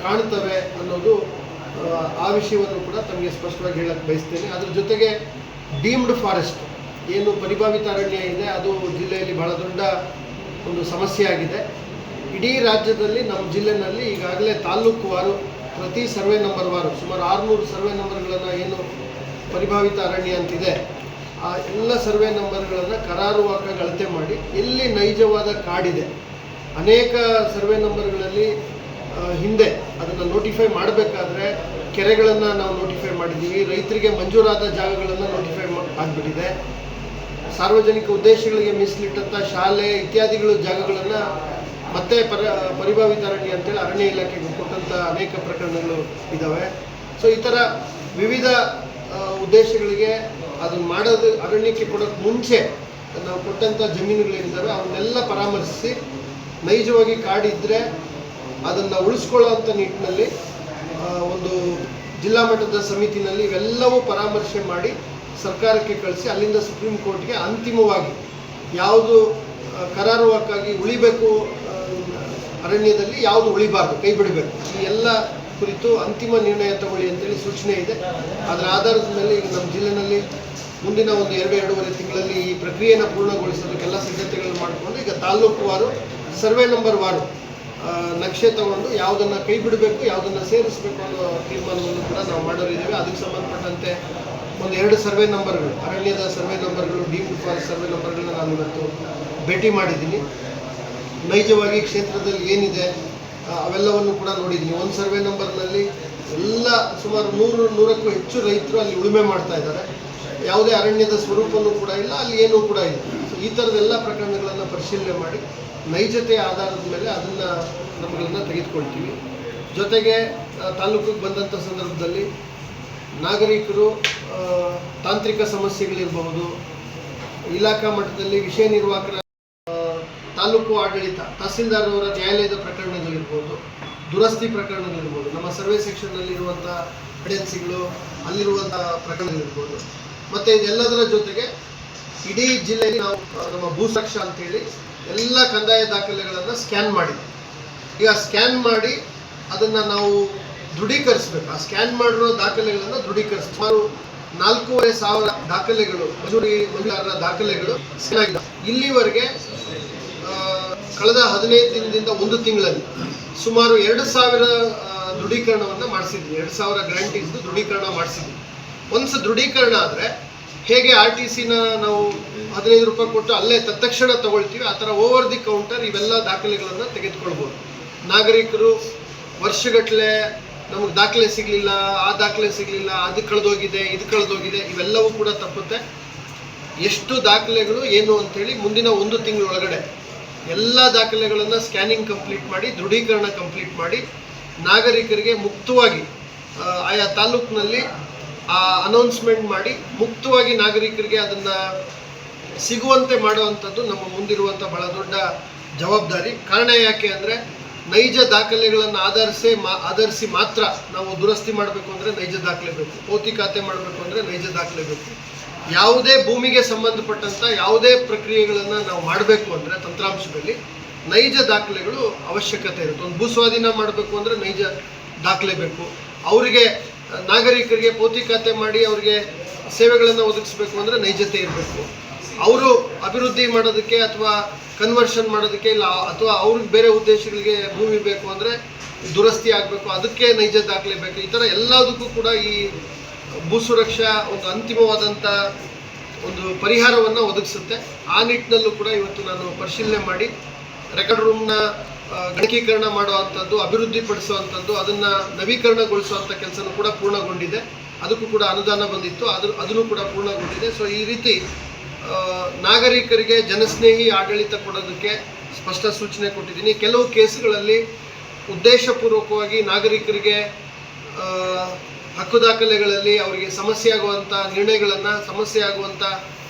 ಕಾಣ್ತವೆ ಅನ್ನೋದು ಆ ವಿಷಯವನ್ನು ಕೂಡ ತಮಗೆ ಸ್ಪಷ್ಟವಾಗಿ ಹೇಳಕ್ಕೆ ಬಯಸ್ತೇನೆ. ಅದ್ರ ಜೊತೆಗೆ ಡೀಮ್ಡ್ ಫಾರೆಸ್ಟ್ ಏನು ಪರಿಭಾವಿತ ಅರಣ್ಯ ಇದೆ, ಅದು ಜಿಲ್ಲೆಯಲ್ಲಿ ಬಹಳ ದೊಡ್ಡ ಒಂದು ಸಮಸ್ಯೆ ಆಗಿದೆ. ಇಡೀ ರಾಜ್ಯದಲ್ಲಿ ನಮ್ಮ ಜಿಲ್ಲೆಯಲ್ಲಿ ಈಗಾಗಲೇ ತಾಲ್ಲೂಕುವಾರು ಪ್ರತಿ ಸರ್ವೆ ನಂಬರ್ ವಾರು ಸುಮಾರು 600 ಸರ್ವೆ ನಂಬರ್ಗಳನ್ನು ಏನು ಪರಿಭಾವಿತ ಅರಣ್ಯ ಅಂತಿದೆ, ಆ ಎಲ್ಲ ಸರ್ವೆ ನಂಬರ್ಗಳನ್ನು ಕರಾರುವಾಕ್ಕಾಗಿ ಅಳತೆ ಮಾಡಿ ಎಲ್ಲಿ ನೈಜವಾದ ಕಾಡಿದೆ, ಅನೇಕ ಸರ್ವೆ ನಂಬರ್ಗಳಲ್ಲಿ ಹಿಂದೆ ಅದನ್ನು ನೋಟಿಫೈ ಮಾಡಬೇಕಾದ್ರೆ ಕೆರೆಗಳನ್ನು ನಾವು ನೋಟಿಫೈ ಮಾಡಿದ್ದೀವಿ, ರೈತರಿಗೆ ಮಂಜೂರಾದ ಜಾಗಗಳನ್ನು ನೋಟಿಫೈ ಆಗಿಬಿಟ್ಟಿದೆ, ಸಾರ್ವಜನಿಕ ಉದ್ದೇಶಗಳಿಗೆ ಮೀಸಲಿಟ್ಟಂಥ ಶಾಲೆ ಇತ್ಯಾದಿಗಳು ಜಾಗಗಳನ್ನು ಮತ್ತೆ ಪರಿಭಾವಿತ ಅರಣ್ಯ ಅಂತೇಳಿ ಅರಣ್ಯ ಇಲಾಖೆಗೆ ಕೊಟ್ಟಂಥ ಅನೇಕ ಪ್ರಕರಣಗಳು ಇದ್ದಾವೆ. ಸೊ ಈ ಥರ ವಿವಿಧ ಉದ್ದೇಶಗಳಿಗೆ ಅದನ್ನು ಮಾಡೋದು ಅರಣ್ಯಕ್ಕೆ ಕೊಡೋಕ್ಕೆ ಮುಂಚೆ ನಾವು ಕೊಟ್ಟಂಥ ಜಮೀನುಗಳೇನಿದ್ದಾವೆ ಅವನ್ನೆಲ್ಲ ಪರಾಮರ್ಶಿಸಿ ನೈಜವಾಗಿ ಕಾಡಿದ್ದರೆ ಅದನ್ನು ಉಳಿಸ್ಕೊಳ್ಳೋವಂಥ ನಿಟ್ಟಿನಲ್ಲಿ ಒಂದು ಜಿಲ್ಲಾ ಮಟ್ಟದ ಸಮಿತಿನಲ್ಲಿ ಇವೆಲ್ಲವೂ ಪರಾಮರ್ಶೆ ಮಾಡಿ ಸರ್ಕಾರಕ್ಕೆ ಕಳಿಸಿ ಅಲ್ಲಿಂದ ಸುಪ್ರೀಂ ಕೋರ್ಟ್ಗೆ ಅಂತಿಮವಾಗಿ ಯಾವುದು ಕರಾರುವಾಕ್ಕಾಗಿ ಉಳಿಬೇಕು ಅರಣ್ಯದಲ್ಲಿ, ಯಾವುದು ಉಳಿಬಾರ್ದು, ಕೈ ಬಿಡಬೇಕು, ಈ ಎಲ್ಲ ಕುರಿತು ಅಂತಿಮ ನಿರ್ಣಯ ತಗೊಳ್ಳಿ ಅಂತೇಳಿ ಸೂಚನೆ ಇದೆ. ಅದರ ಆಧಾರದ ಮೇಲೆ ಈಗ ನಮ್ಮ ಜಿಲ್ಲೆಯಲ್ಲಿ ಮುಂದಿನ ಒಂದು 2-2.5 ತಿಂಗಳಲ್ಲಿ ಈ ಪ್ರಕ್ರಿಯೆಯನ್ನು ಪೂರ್ಣಗೊಳಿಸೋದಕ್ಕೆಲ್ಲ ಸಿದ್ಧತೆಗಳನ್ನು ಮಾಡಿಕೊಂಡು ಈಗ ತಾಲ್ಲೂಕುವಾರು ಸರ್ವೆ ನಂಬರ್ ವಾರು ನಕ್ಷೆ ತಗೊಂಡು ಯಾವುದನ್ನು ಕೈ ಬಿಡಬೇಕು, ಯಾವುದನ್ನು ಸೇರಿಸಬೇಕು ಅನ್ನೋ ತೀರ್ಮಾನವನ್ನು ಕೂಡ ನಾವು ಮಾಡೋರಿದ್ದೇವೆ. ಅದಕ್ಕೆ ಸಂಬಂಧಪಟ್ಟಂತೆ ಒಂದು 2 ಸರ್ವೆ ನಂಬರ್ಗಳು, ಅರಣ್ಯದ ಸರ್ವೆ ನಂಬರ್ಗಳು, ಡೀಮ್ಡ್ ಫಾರೆಸ್ಟ್ ಸರ್ವೆ ನಂಬರ್ಗಳನ್ನ ನಾನು ಇವತ್ತು ಭೇಟಿ ಮಾಡಿದ್ದೀನಿ. ನೈಜವಾಗಿ ಕ್ಷೇತ್ರದಲ್ಲಿ ಏನಿದೆ ಅವೆಲ್ಲವನ್ನು ಕೂಡ ನೋಡಿದ್ದೀನಿ. ಒಂದು ಸರ್ವೆ ನಂಬರ್ನಲ್ಲಿ ಎಲ್ಲ ಸುಮಾರು 100ಕ್ಕೂ ಹೆಚ್ಚು ರೈತರು ಅಲ್ಲಿ ಉಳುಮೆ ಮಾಡ್ತಾ ಇದ್ದಾರೆ. ಯಾವುದೇ ಅರಣ್ಯದ ಸ್ವರೂಪವೂ ಕೂಡ ಇಲ್ಲ, ಅಲ್ಲಿ ಏನೂ ಕೂಡ ಇಲ್ಲ. ಸೊ ಈ ಥರದ್ದೆಲ್ಲ ಪ್ರಕರಣಗಳನ್ನು ಪರಿಶೀಲನೆ ಮಾಡಿ ನೈಜತೆಯ ಆಧಾರದ ಮೇಲೆ ಅದನ್ನು ನಮ್ಮಗಳನ್ನು ತೆಗೆದುಕೊಳ್ತೀವಿ. ಜೊತೆಗೆ ತಾಲೂಕಿಗೆ ಬಂದಂಥ ಸಂದರ್ಭದಲ್ಲಿ ನಾಗರಿಕರು ತಾಂತ್ರಿಕ ಸಮಸ್ಯೆಗಳಿರಬಹುದು, ಇಲಾಖಾ ಮಟ್ಟದಲ್ಲಿ ವಿಷಯ ನಿರ್ವಾಹಕರ ತಾಲೂಕು ಆಡಳಿತ ತಹಸೀಲ್ದಾರ್ ಅವರ ನ್ಯಾಯಾಲಯದ ಪ್ರಕರಣಗಳಿರ್ಬೋದು, ದುರಸ್ತಿ ಪ್ರಕರಣಗಳಿರ್ಬೋದು, ನಮ್ಮ ಸರ್ವೆ ಸೆಕ್ಷನ್ನಲ್ಲಿರುವಂಥ ಎಡೆನ್ಸಿಗಳು ಅಲ್ಲಿರುವಂಥ ಪ್ರಕರಣಗಳಿರ್ಬೋದು. ಮತ್ತು ಇದೆಲ್ಲದರ ಜೊತೆಗೆ ಇಡೀ ಜಿಲ್ಲೆಯಲ್ಲಿ ನಾವು ನಮ್ಮ ಭೂಸುರಕ್ಷಾ ಅಂತೇಳಿ ಎಲ್ಲ ಕಂದಾಯ ದಾಖಲೆಗಳನ್ನು ಸ್ಕ್ಯಾನ್ ಮಾಡಿದ್ವಿ. ಈಗ ಸ್ಕ್ಯಾನ್ ಮಾಡಿ ಅದನ್ನು ನಾವು ದೃಢೀಕರಿಸಬೇಕು. ಆ ಸ್ಕ್ಯಾನ್ ಮಾಡಿರೋ ದಾಖಲೆಗಳನ್ನು ದೃಢೀಕರಿಸಿ ಸುಮಾರು 4,500 ದಾಖಲೆಗಳು, ಮಂಜೂರಾದ ದಾಖಲೆಗಳು ಸ್ಕ್ಯಾನ್ ಆಗಿದೆ. ಇಲ್ಲಿವರೆಗೆ ಕಳೆದ 15 ದಿನದಿಂದ 1 ತಿಂಗಳಲ್ಲಿ ಸುಮಾರು 2,000 ದೃಢೀಕರಣವನ್ನು ಮಾಡಿಸಿದ್ವಿ. 2,000 ಗ್ಯಾರಂಟೀಸ್ ದೃಢೀಕರಣ ಮಾಡಿಸಿದ್ವಿ. ಒನ್ಸ್ ದೃಢೀಕರಣ ಆದರೆ ಹೇಗೆ RTCನ ನಾವು 15 ರೂಪಾಯಿ ಕೊಟ್ಟು ಅಲ್ಲೇ ತತ್ಕ್ಷಣ ತಗೊಳ್ತೀವಿ, ಆ ಥರ ಓವರ್ ದಿ ಕೌಂಟರ್ ಇವೆಲ್ಲ ದಾಖಲೆಗಳನ್ನು ತೆಗೆದುಕೊಳ್ಬೋದು. ನಾಗರಿಕರು ವರ್ಷಗಟ್ಟಲೆ ನಮಗೆ ದಾಖಲೆ ಸಿಗಲಿಲ್ಲ, ಆ ದಾಖಲೆ ಸಿಗಲಿಲ್ಲ, ಅದು ಕಳೆದೋಗಿದೆ, ಇದು ಕಳೆದೋಗಿದೆ, ಇವೆಲ್ಲವೂ ಕೂಡ ತಪ್ಪುತ್ತೆ. ಎಷ್ಟು ದಾಖಲೆಗಳು ಏನು ಅಂಥೇಳಿ ಮುಂದಿನ 1 ತಿಂಗಳೊಳಗಡೆ ಎಲ್ಲ ದಾಖಲೆಗಳನ್ನು ಸ್ಕ್ಯಾನಿಂಗ್ ಕಂಪ್ಲೀಟ್ ಮಾಡಿ, ದೃಢೀಕರಣ ಕಂಪ್ಲೀಟ್ ಮಾಡಿ, ನಾಗರಿಕರಿಗೆ ಮುಕ್ತವಾಗಿ ಆಯಾ ತಾಲೂಕಿನಲ್ಲಿ ಅನೌನ್ಸ್ಮೆಂಟ್ ಮಾಡಿ ಮುಕ್ತವಾಗಿ ನಾಗರಿಕರಿಗೆ ಅದನ್ನು ಸಿಗುವಂತೆ ಮಾಡುವಂಥದ್ದು ನಮ್ಮ ಮುಂದಿರುವಂಥ ಬಹಳ ದೊಡ್ಡ ಜವಾಬ್ದಾರಿ. ಕಾರಣ ಯಾಕೆ ಅಂದರೆ ನೈಜ ದಾಖಲೆಗಳನ್ನು ಆಧರಿಸಿ ಮಾತ್ರ ನಾವು ದುರಸ್ತಿ ಮಾಡಬೇಕು ಅಂದರೆ ನೈಜ ದಾಖಲೆ ಬೇಕು, ಪೌತಿ ಖಾತೆ ಮಾಡಬೇಕು ಅಂದರೆ ನೈಜ ದಾಖಲೆ ಬೇಕು. ಯಾವುದೇ ಭೂಮಿಗೆ ಸಂಬಂಧಪಟ್ಟಂಥ ಯಾವುದೇ ಪ್ರಕ್ರಿಯೆಗಳನ್ನು ನಾವು ಮಾಡಬೇಕು ಅಂದರೆ ತಂತ್ರಾಂಶದಲ್ಲಿ ನೈಜ ದಾಖಲೆಗಳು ಅವಶ್ಯಕತೆ ಇರುತ್ತೆ. ಒಂದು ಭೂಸ್ವಾಧೀನ ಮಾಡಬೇಕು ಅಂದರೆ ನೈಜ ದಾಖಲೆ ಬೇಕು. ಅವರಿಗೆ ನಾಗರಿಕರಿಗೆ ಪೌತಿ ಖಾತೆ ಮಾಡಿ ಅವರಿಗೆ ಸೇವೆಗಳನ್ನು ಒದಗಿಸಬೇಕು ಅಂದರೆ ನೈಜತೆ ಇರಬೇಕು. ಅವರು ಅಭಿವೃದ್ಧಿ ಮಾಡೋದಕ್ಕೆ ಅಥವಾ ಕನ್ವರ್ಷನ್ ಮಾಡೋದಕ್ಕೆ ಇಲ್ಲ, ಅಥವಾ ಅವ್ರಿಗೆ ಬೇರೆ ಉದ್ದೇಶಗಳಿಗೆ ಭೂಮಿ ಬೇಕು ಅಂದರೆ ದುರಸ್ತಿ ಆಗಬೇಕು, ಅದಕ್ಕೆ ನೈಜ ದಾಖಲೆ ಬೇಕು. ಈ ಥರ ಎಲ್ಲದಕ್ಕೂ ಕೂಡ ಈ ಭೂ ಸುರಕ್ಷಾ ಒಂದು ಅಂತಿಮವಾದಂಥ ಒಂದು ಪರಿಹಾರವನ್ನು ಒದಗಿಸುತ್ತೆ. ಆ ನಿಟ್ಟಿನಲ್ಲೂ ಕೂಡ ಇವತ್ತು ನಾನು ಪರಿಶೀಲನೆ ಮಾಡಿ ರೆಕಾರ್ಡ್ ರೂಮ್ನ ಗಣಕೀಕರಣ ಮಾಡುವಂಥದ್ದು, ಅಭಿವೃದ್ಧಿಪಡಿಸುವಂಥದ್ದು, ಅದನ್ನು ನವೀಕರಣಗೊಳಿಸುವಂಥ ಕೆಲಸನೂ ಕೂಡ ಪೂರ್ಣಗೊಂಡಿದೆ. ಅದಕ್ಕೂ ಕೂಡ ಅನುದಾನ ಬಂದಿತ್ತು, ಅದನ್ನು ಕೂಡ ಪೂರ್ಣಗೊಂಡಿದೆ. ಸೊ ಈ ರೀತಿ ನಾಗರಿಕರಿಗೆ ಜನಸ್ನೇಹಿ ಆಡಳಿತ ಕೊಡೋದಕ್ಕೆ ಸ್ಪಷ್ಟ ಸೂಚನೆ ಕೊಟ್ಟಿದ್ದೀನಿ. ಕೆಲವು ಕೇಸುಗಳಲ್ಲಿ ಉದ್ದೇಶಪೂರ್ವಕವಾಗಿ ನಾಗರಿಕರಿಗೆ ಹಕ್ಕು ದಾಖಲೆಗಳಲ್ಲಿ ಅವರಿಗೆ ಸಮಸ್ಯೆ ಆಗುವಂಥ ನಿರ್ಣಯಗಳನ್ನು, ಸಮಸ್ಯೆ ಆಗುವಂಥ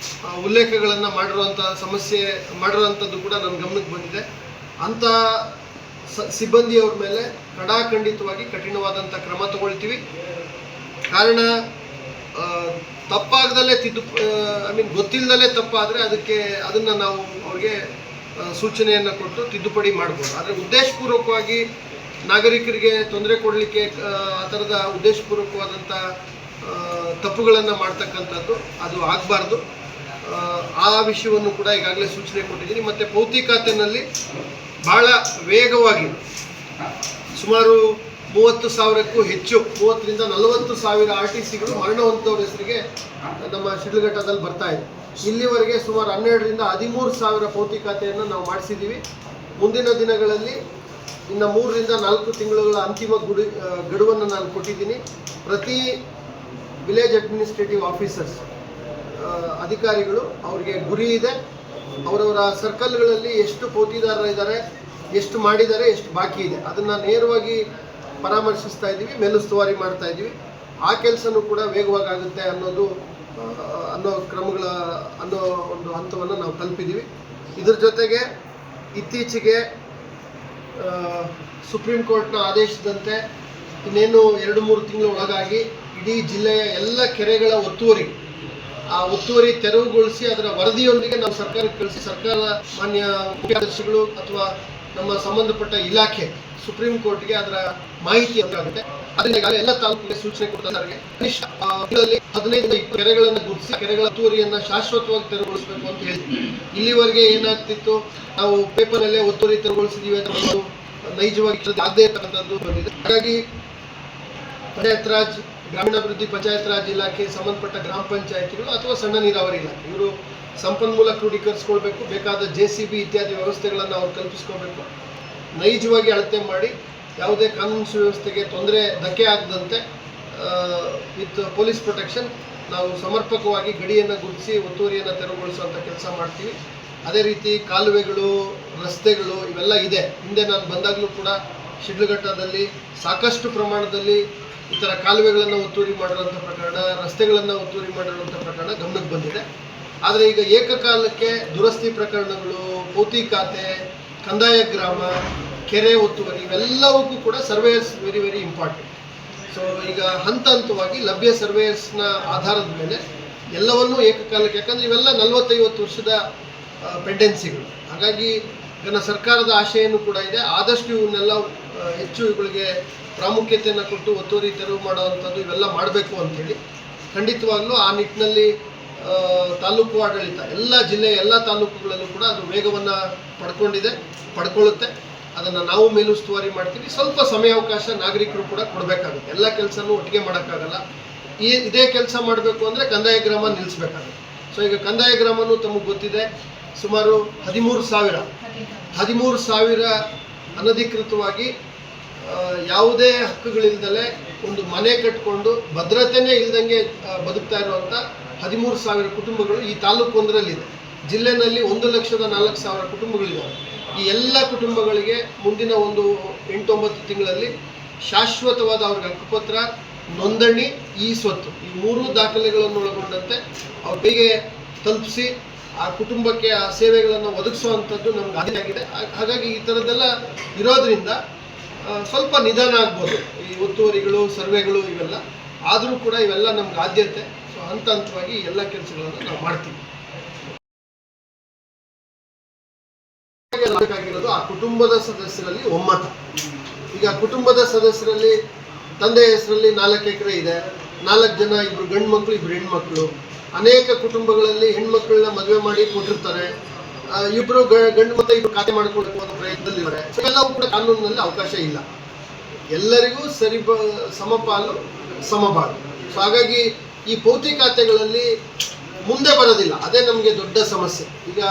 ಉಲ್ಲೇಖಗಳನ್ನು ಮಾಡಿರುವಂಥದ್ದು ಕೂಡ ನನ್ನ ಗಮನಕ್ಕೆ ಬಂದಿದೆ. ಅಂಥ ಸಿಬ್ಬಂದಿಯವ್ರ ಮೇಲೆ ಖಡಾಖಂಡಿತವಾಗಿ ಕಠಿಣವಾದಂಥ ಕ್ರಮ ತಗೊಳ್ತೀವಿ. ಕಾರಣ ತಪ್ಪಾಗದಲ್ಲೇ ಗೊತ್ತಿಲ್ಲದಲ್ಲೇ ತಪ್ಪಾದರೆ ಅದನ್ನು ನಾವು ಅವ್ರಿಗೆ ಸೂಚನೆಯನ್ನು ಕೊಟ್ಟು ತಿದ್ದುಪಡಿ ಮಾಡ್ಬೋದು. ಆದರೆ ಉದ್ದೇಶಪೂರ್ವಕವಾಗಿ ನಾಗರಿಕರಿಗೆ ತೊಂದರೆ ಕೊಡಲಿಕ್ಕೆ ಆ ಥರದ ಉದ್ದೇಶಪೂರ್ವಕವಾದಂಥ ತಪ್ಪುಗಳನ್ನು ಮಾಡ್ತಕ್ಕಂಥದ್ದು ಅದು ಆಗಬಾರ್ದು. ಆ ವಿಷಯವನ್ನು ಕೂಡ ಈಗಾಗಲೇ ಸೂಚನೆ ಕೊಟ್ಟಿದ್ದೀನಿ. ಮತ್ತು ಪೌತಿ ಖಾತೆಯಲ್ಲಿ ಭಾಳ ವೇಗವಾಗಿ ಸುಮಾರು 30,000ಕ್ಕೂ ಹೆಚ್ಚು, 30ರಿಂದ 40,000 RTCಗಳು ಮರಣ ಹೊಂದವ್ರ ಹೆಸರಿಗೆ ನಮ್ಮ ಶಿಡ್ಲಘಟ್ಟದಲ್ಲಿ ಬರ್ತಾ ಇದೆ. ಇಲ್ಲಿವರೆಗೆ ಸುಮಾರು 12ರಿಂದ 13,000 ಪೌತಿ ಖಾತೆಯನ್ನು ನಾವು ಮಾಡಿಸಿದ್ದೀವಿ. ಮುಂದಿನ ದಿನಗಳಲ್ಲಿ ಇನ್ನು 3ರಿಂದ 4 ತಿಂಗಳುಗಳ ಅಂತಿಮ ಗಡುವನ್ನು ನಾನು ಕೊಟ್ಟಿದ್ದೀನಿ. ಪ್ರತಿ ವಿಲೇಜ್ ಅಡ್ಮಿನಿಸ್ಟ್ರೇಟಿವ್ ಆಫೀಸರ್ಸ್ ಅಧಿಕಾರಿಗಳು ಅವ್ರಿಗೆ ಗುರಿ ಇದೆ. ಅವರವರ ಸರ್ಕಲ್ಗಳಲ್ಲಿ ಎಷ್ಟು ಪೌತಿದಾರರಿದ್ದಾರೆ, ಎಷ್ಟು ಮಾಡಿದ್ದಾರೆ, ಎಷ್ಟು ಬಾಕಿ ಇದೆ, ಅದನ್ನು ನೇರವಾಗಿ ಪರಾಮರ್ಶಿಸ್ತಾ ಇದ್ದೀವಿ, ಮೇಲುಸ್ತುವಾರಿ ಮಾಡ್ತಾ ಇದ್ದೀವಿ. ಆ ಕೆಲಸನೂ ಕೂಡ ವೇಗವಾಗಿ ಆಗುತ್ತೆ ಅನ್ನೋ ಒಂದು ಹಂತವನ್ನು ನಾವು ತಲುಪಿದ್ದೀವಿ. ಇದ್ರ ಜೊತೆಗೆ ಇತ್ತೀಚೆಗೆ ಸುಪ್ರೀಂ ಕೋರ್ಟ್ನ ಆದೇಶದಂತೆ ಇನ್ನೇನು 2-3 ತಿಂಗಳ ಒಳಗಾಗಿ ಇಡೀ ಜಿಲ್ಲೆಯ ಎಲ್ಲ ಕೆರೆಗಳ ಒತ್ತುವರಿ ತೆರವುಗೊಳಿಸಿ ಅದರ ವರದಿಯೊಂದಿಗೆ ನಾವು ಸರ್ಕಾರಕ್ಕೆ ಕಳಿಸಿ, ಸರ್ಕಾರ ಮಾನ್ಯ ಮುಖ್ಯದರ್ಶಿಗಳು ಅಥವಾ ನಮ್ಮ ಸಂಬಂಧಪಟ್ಟ ಇಲಾಖೆ ಸುಪ್ರೀಂ ಕೋರ್ಟ್ಗೆ ಅದರ ಮಾಹಿತಿ ಆಗುತ್ತೆ. ಅದರಿಂದ ಎಲ್ಲ ತಾಲೂಕಿಗೆ ಸೂಚನೆ ಕೊಡ್ತಾರೆ. ಕನಿಷ್ಠ 15-20 ಕೆರೆಗಳನ್ನು ಗುರುತಿಸಿ ಕೆರೆಗಳ ಒತ್ತುವರಿಯನ್ನು ಶಾಶ್ವತವಾಗಿ ತೆರವುಗೊಳಿಸಬೇಕು ಅಂತ ಹೇಳಿದ್ವಿ. ಇಲ್ಲಿವರೆಗೆ ಏನಾಗ್ತಿತ್ತು, ನಾವು ಪೇಪರ್ನಲ್ಲೇ ಒತ್ತುವರಿ ತೆರವುಗೊಳಿಸಿದೀವಿ ಅಂತ ನೈಜವಾಗಿ ಆಗದೇ ಇರ್ತಕ್ಕಂಥದ್ದು ಬಂದಿದೆ. ಹಾಗಾಗಿ ಪಂಚಾಯತ್ ರಾಜ್, ಗ್ರಾಮೀಣಾಭಿವೃದ್ಧಿ ಪಂಚಾಯತ್ ರಾಜ್ ಇಲಾಖೆ, ಸಂಬಂಧಪಟ್ಟ ಗ್ರಾಮ ಪಂಚಾಯತಿಗಳು ಅಥವಾ ಸಣ್ಣ ನೀರಾವರಿ ಇಲಾಖೆ ಇವರು ಸಂಪನ್ಮೂಲ ಕ್ರೋಢೀಕರಿಸ್ಕೊಳ್ಬೇಕು. ಬೇಕಾದ JCB ಇತ್ಯಾದಿ ವ್ಯವಸ್ಥೆಗಳನ್ನು ಅವ್ರು ಕಲ್ಪಿಸ್ಕೋಬೇಕು. ನೈಜವಾಗಿ ಅಳತೆ ಮಾಡಿ ಯಾವುದೇ ಕಾನೂನು ಸುವ್ಯವಸ್ಥೆಗೆ ಧಕ್ಕೆ ಆಗದಂತೆ ವಿತ್ ಪೊಲೀಸ್ ಪ್ರೊಟೆಕ್ಷನ್ ನಾವು ಸಮರ್ಪಕವಾಗಿ ಗಡಿಯನ್ನು ಗುರುತಿಸಿ ಒತ್ತುವರಿಯನ್ನು ತೆರವುಗೊಳಿಸುವಂಥ ಕೆಲಸ ಮಾಡ್ತೀವಿ. ಅದೇ ರೀತಿ ಕಾಲುವೆಗಳು, ರಸ್ತೆಗಳು ಇವೆಲ್ಲ ಇದೆ. ಹಿಂದೆ ನಾನು ಬಂದಾಗಲೂ ಕೂಡ ಶಿಡ್ಲಘಟ್ಟದಲ್ಲಿ ಸಾಕಷ್ಟು ಪ್ರಮಾಣದಲ್ಲಿ ಈ ಥರ ಕಾಲುವೆಗಳನ್ನು ಒತ್ತುವರಿ ಮಾಡಿರುವಂಥ ಪ್ರಕರಣ, ರಸ್ತೆಗಳನ್ನು ಒತ್ತುವರಿ ಮಾಡಿರುವಂಥ ಪ್ರಕರಣ ಗಮನಕ್ಕೆ ಬಂದಿದೆ. ಆದರೆ ಈಗ ಏಕಕಾಲಕ್ಕೆ ದುರಸ್ತಿ ಪ್ರಕರಣಗಳು, ಪೌತಿ ಖಾತೆ, ಕಂದಾಯ ಗ್ರಾಮ, ಕೆರೆ ಒತ್ತುವರಿ ಇವೆಲ್ಲವಕ್ಕೂ ಕೂಡ ಸರ್ವೇಯರ್ಸ್ ವೆರಿ ಇಂಪಾರ್ಟೆಂಟ್. ಸೊ ಈಗ ಹಂತವಾಗಿ ಲಭ್ಯ ಸರ್ವೇಯರ್ಸ್ನ ಆಧಾರದ ಮೇಲೆ ಎಲ್ಲವನ್ನೂ ಏಕಕಾಲಕ್ಕೆ, ಯಾಕಂದರೆ ಇವೆಲ್ಲ 40-50 ವರ್ಷದ ಪೆಂಡೆನ್ಸಿಗಳು. ಹಾಗಾಗಿ ಸರ್ಕಾರದ ಆಶೆಯನ್ನು ಕೂಡ ಇದೆ, ಆದಷ್ಟು ಇವನ್ನೆಲ್ಲ ಹೆಚ್ಚು ಇವುಗಳಿಗೆ ಪ್ರಾಮುಖ್ಯತೆಯನ್ನು ಕೊಟ್ಟು ಒತ್ತುವರಿ ತೆರವು ಮಾಡುವಂಥದ್ದು ಇವೆಲ್ಲ ಮಾಡಬೇಕು ಅಂಥೇಳಿ ಖಂಡಿತವಾಗ್ಲೂ ಆ ನಿಟ್ಟಿನಲ್ಲಿ ತಾಲೂಕು ಆಡಳಿತ ಎಲ್ಲ ಜಿಲ್ಲೆಯ ಎಲ್ಲ ತಾಲೂಕುಗಳಲ್ಲೂ ಕೂಡ ಅದು ವೇಗವನ್ನು ಪಡ್ಕೊಳ್ಳುತ್ತೆ. ಅದನ್ನು ನಾವು ಮೇಲುಸ್ತುವಾರಿ ಮಾಡ್ತೀವಿ. ಸ್ವಲ್ಪ ಸಮಯಾವಕಾಶ ನಾಗರಿಕರು ಕೂಡ ಕೊಡಬೇಕಾಗುತ್ತೆ. ಎಲ್ಲ ಕೆಲಸನೂ ಒಟ್ಟಿಗೆ ಮಾಡೋಕ್ಕಾಗಲ್ಲ. ಇದೇ ಕೆಲಸ ಮಾಡಬೇಕು ಅಂದರೆ ಕಂದಾಯ ಗ್ರಾಮ ನಿಲ್ಲಿಸಬೇಕಾಗುತ್ತೆ. ಸೊ ಈಗ ಕಂದಾಯ ಗ್ರಾಮನೂ ತಮಗೆ ಗೊತ್ತಿದೆ, ಸುಮಾರು 13,000 ಅನಧಿಕೃತವಾಗಿ ಯಾವುದೇ ಹಕ್ಕುಗಳಿಲ್ದಲೆ ಒಂದು ಮನೆ ಕಟ್ಕೊಂಡು ಭದ್ರತೆನೇ ಇಲ್ದಂಗೆ ಬದುಕ್ತಾ ಇರುವಂಥ 13,000 ಕುಟುಂಬಗಳು ಈ ತಾಲೂಕು ಒಂದರಲ್ಲಿದೆ. ಜಿಲ್ಲೆಯಲ್ಲಿ 1,04,000 ಕುಟುಂಬಗಳಿದ್ದಾವೆ. ಈ ಎಲ್ಲ ಕುಟುಂಬಗಳಿಗೆ ಮುಂದಿನ ಒಂದು 8-9 ತಿಂಗಳಲ್ಲಿ ಶಾಶ್ವತವಾದ ಅವ್ರಿಗೆ ಹಕ್ಕುಪತ್ರ, ನೋಂದಣಿ, ಈ ಸ್ವತ್ತು, ಈ 3 ದಾಖಲೆಗಳನ್ನು ಒಳಗೊಂಡಂತೆ ಅವ್ರ ಕೈಗೆ ತಲುಪಿಸಿ ಆ ಕುಟುಂಬಕ್ಕೆ ಆ ಸೇವೆಗಳನ್ನು ಒದಗಿಸುವಂಥದ್ದು ನಮ್ಗೆ ಆಗಿದೆ. ಹಾಗಾಗಿ ಈ ಥರದ್ದೆಲ್ಲ ಇರೋದ್ರಿಂದ ಸ್ವಲ್ಪ ನಿಧಾನ ಆಗ್ಬೋದು ಈ ಒತ್ತುವರಿಗಳು, ಸರ್ವೆಗಳು ಇವೆಲ್ಲ. ಆದರೂ ಕೂಡ ಇವೆಲ್ಲ ನಮ್ಗೆ ಆದ್ಯತೆ. ಸೊ ಹಂತ ಹಂತವಾಗಿ ಎಲ್ಲ ಕೆಲಸಗಳನ್ನು ನಾವು ಮಾಡ್ತೀವಿ. ಬೇಕಾಗಿರೋದು ಆ ಕುಟುಂಬದ ಸದಸ್ಯರಲ್ಲಿ ಒಮ್ಮತ. ಈಗ ಕುಟುಂಬದ ಸದಸ್ಯರಲ್ಲಿ ತಂದೆ ಹೆಸರಲ್ಲಿ 4 ಎಕರೆ ಇದೆ, 4 ಜನ, 2 ಗಂಡು ಮಕ್ಕಳು 2 ಹೆಣ್ಮಕ್ಳು. ಅನೇಕ ಕುಟುಂಬಗಳಲ್ಲಿ ಹೆಣ್ಮಕ್ಳನ್ನ ಮದುವೆ ಮಾಡಿ ಕೊಟ್ಟಿರ್ತಾರೆ, 2 ಗಂಡು ಮತ್ತು 2 ಖಾತೆ ಮಾಡಿಕೊಡಬೇಕು ಅನ್ನೋ ಪ್ರಯತ್ನದಲ್ಲಿದ್ದಾರೆ. ಎಲ್ಲವೂ ಕೂಡ ಕಾನೂನಿನಲ್ಲಿ ಅವಕಾಶ ಇಲ್ಲ. ಎಲ್ಲರಿಗೂ ಸಮಪಾಲು ಸಮಬಾಳು. ಸೊ ಹಾಗಾಗಿ ಈ ಪೌತಿ ಖಾತೆಗಳಲ್ಲಿ ಮುಂದೆ ಬರೋದಿಲ್ಲ. ಅದೇ ನಮಗೆ ದೊಡ್ಡ ಸಮಸ್ಯೆ. ಈಗ